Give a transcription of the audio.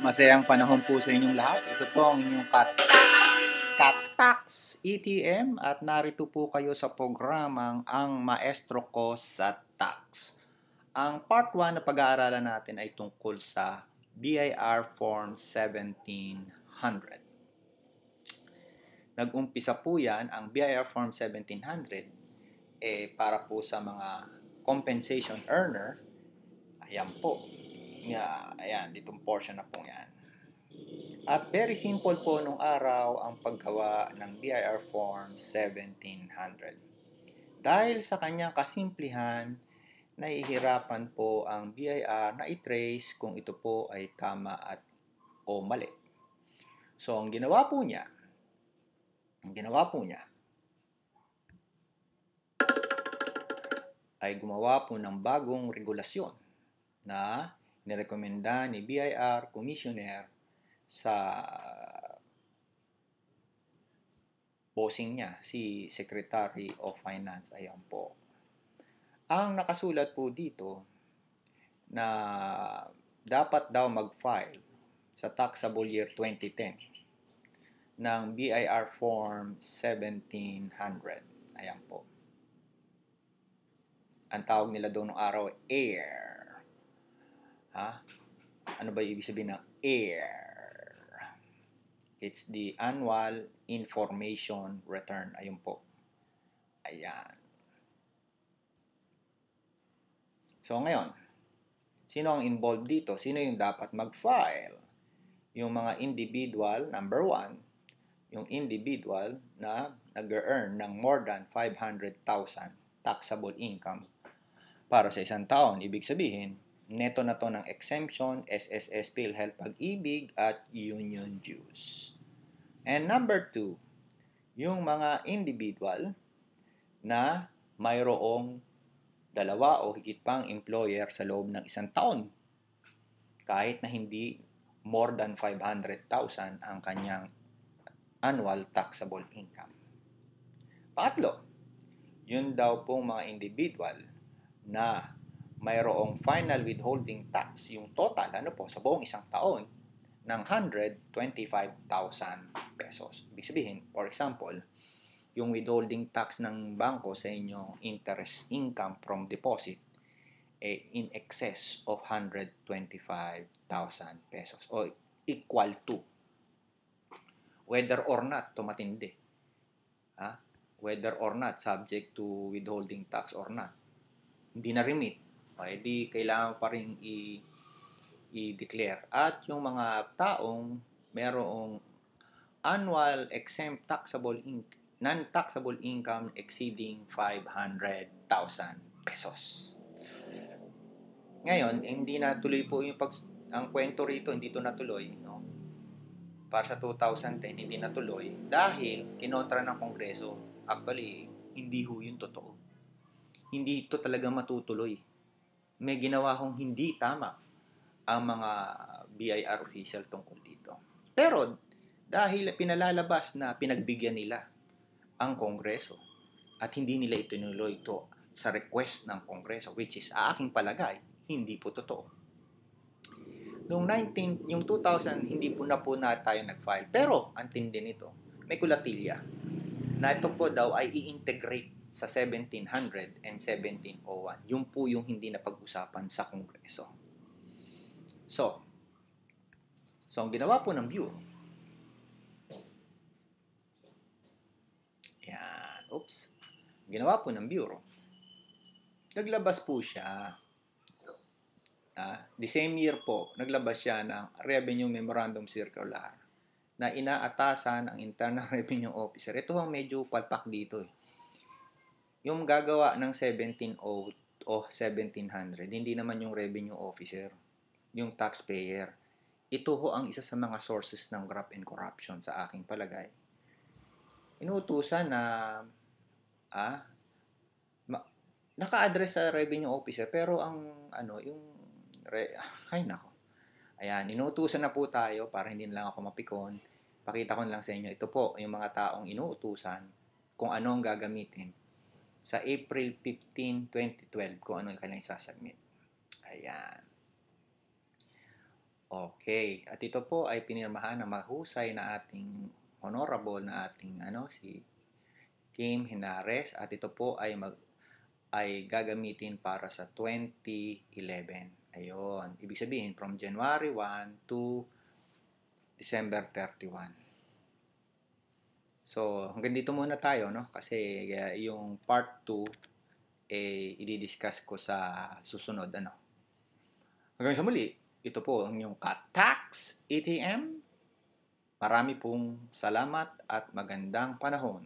Masayang panahon po sa inyong lahat. Ito po ang inyong Katax ETM at narito po kayo sa programang Ang Maestro Ko sa Tax. Ang part 1 na pag-aaralan natin ay tungkol sa BIR Form 1700. Nag-umpisa po yan, ang BIR Form 1700, para po sa mga compensation earner. Ayan po. Ayan, ditong portion na po yan. At very simple po nung araw ang paggawa ng BIR Form 1700. Dahil sa kanyang kasimplihan, nahihirapan po ang BIR na i-trace kung ito po ay tama at o mali. So, ang ginawa po niya ay gumawa po ng bagong regulasyon na nirekomenda ni BIR Commissioner sa bossing niya, si Secretary of Finance. Ayan po. Ang nakasulat po dito na dapat daw mag-file sa taxable year 2010 ng BIR Form 1700. Ayan po. Ang tawag nila doon ng araw, AIR. Ano ba ibig sabihin ng AIR? It's the Annual Information Return. Ayun po. Ayan. So, ngayon, sino ang involved dito? Sino yung dapat mag-file? Yung mga individual, number 1, yung individual na nag-earn ng more than 500,000 taxable income para sa isang taon. Ibig sabihin, neto na to ng exemption, SSS, PhilHealth, Pag-ibig, at union dues. And number 2, yung mga individual na mayroong dalawa o higit pang employer sa loob ng isang taon, kahit na hindi more than 500,000 ang kanyang annual taxable income. Pangatlo, yun daw pong mga individual na mayroong final withholding tax, yung total, sa buong isang taon, ng 125,000 pesos. Ibig sabihin, for example, yung withholding tax ng bangko sa inyong interest income from deposit in excess of 125,000 pesos o equal to, whether or not tumatindi, whether or not subject to withholding tax or not, hindi na remit, di kailangan pa rin i-declare. At yung mga taong merong annual exempt taxable non-taxable income exceeding 500,000 pesos. Ngayon, hindi natuloy po ang kwento rito, hindi ito natuloy, para sa 2010, hindi natuloy dahil kinontra ng Kongreso. Actually, hindi ho yun totoo. Hindi ito talaga matutuloy. May ginawa hong hindi tama ang mga BIR official tungkol dito. Pero dahil pinalalabas na pinagbigyan nila ang Kongreso at hindi nila itinuloy ito sa request ng Kongreso, which is aking palagay, hindi po totoo. Yung 2000, hindi po na tayo nag-file. Pero, ang tindi nito, may kulatilya na ito po daw ay i-integrate sa 1700 and 1701. Yung po yung hindi na pag-usapan sa Kongreso. So, ang ginawa po ng Bureau, naglabas po siya, the same year po, naglabas siya ng Revenue Memorandum Circular na inaatasan ang Internal Revenue Officer. Ito ang medyo palpak dito Yung gagawa ng 1700 o 1700, hindi naman yung Revenue Officer, yung taxpayer. Ito ho ang isa sa mga sources ng graft and corruption sa aking palagay. Inuutusan na naka-address sa Revenue Officer, pero ang Ayan, inuutusan na po tayo para hindi na lang ako mapikon. Pakita ko na lang sa inyo. Ito po, yung mga taong inuutusan kung ano ang gagamitin sa April 15, 2012, kung ano yung kanilang sasubmit. Ayan. Okay. At ito po ay pinirmahan ng mahusay na ating honorable na ating si Kim Henares at ito po ay gagamitin para sa 2011. Ayun. Ibig sabihin from January 1 to December 31. So, hanggang dito muna tayo, no? Kasi yung part 2 i-discuss ko sa susunod, Hanggang sa muli, ito po ang inyong Ka-Tax ATM. Marami pong salamat at magandang panahon.